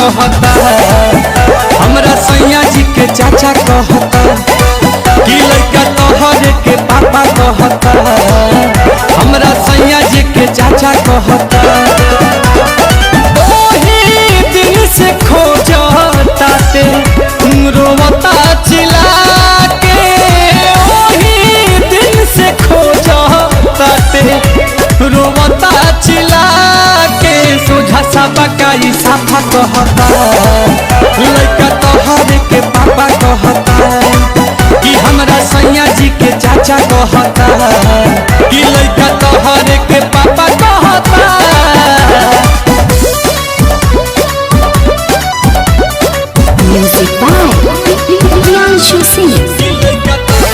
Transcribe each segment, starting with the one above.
कहता, हमरा सैया जी के चाचा कहता, कि लड़का तोहरे के पापा कहता, हमरा सैया जी के चाचा कहता। ओही दिन से खोजता ते रोवता चिल्ला के, ओही दिन से खोजता ते रोवता चिल्ला के, सोझा साबा का ई साफा कहता, लड़का तोहरे के पापा कहता, कि हमरा सैया जी के चाचा कहता, कि लड़का तोहरे के पापा कहता। Music by Priyanshu Singh.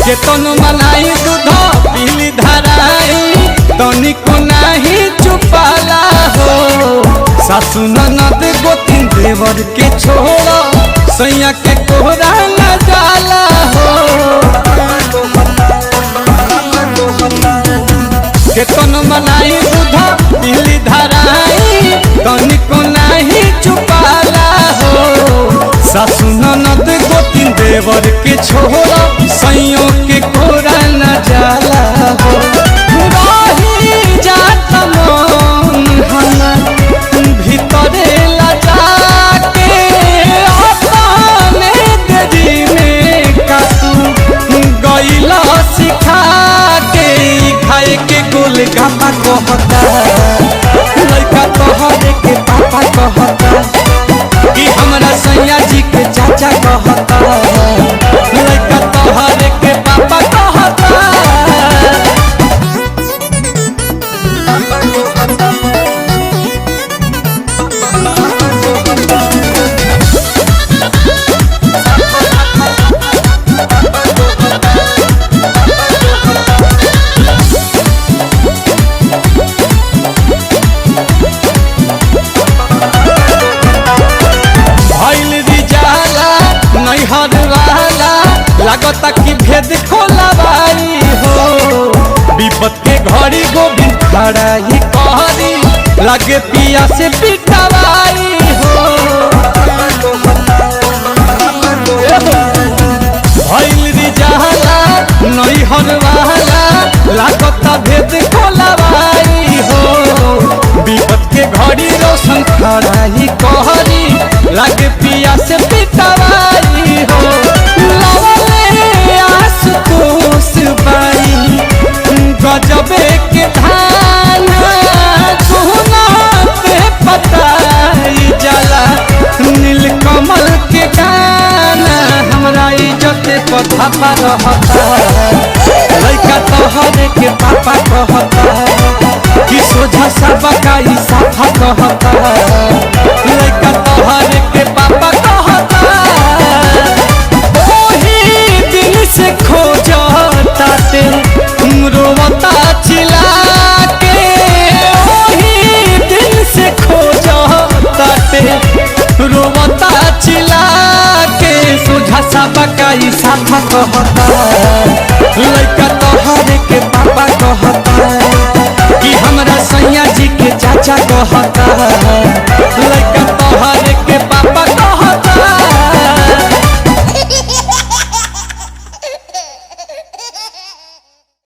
केतन मलाई दूध पीली धराई, तनिको नहीं चुपाला हो, सासु ननद गोतिन देवर के छोड़ा, सैया के कोहरा न जाला हो। केतन मलाई दूध पीली धराई, तनिको नहीं चुपाला हो, सासु ननद गोतिन देवर के छोड़ा, सैयों के कोहरा न जाला हो। रही जात मन हमर भीतरे लजा के, अपने देरी में कातू गइला सिखा के, खाए के गोलगप्पा कहता, लड़का तोहरे के पापा कहता, कि हमरा सैया जी के चाचा कहता, लड़का तोहरे के पापा कहता। नैहर वाला लागता कि भेद खोलवाई हो, विपत के घड़ी गोविंद खड़ा ही कहरी, लगे पिया से पिटवाई हो। भइल रिजाला नैहर वाला लागता भेद खोलवाई हो, विपत के घड़ी रोशन खड़ा ही कहरी, लगे पिया से पिटवाई हो। लवले आशुतोष बाई गजबे के धान, सोना पे पताई जाला नीलकमल के गाना, हमरा इज्जत पथा पर रहता, लड़का तोहरे के पापा कहता, कि सोझा सबका ई साफा कहता।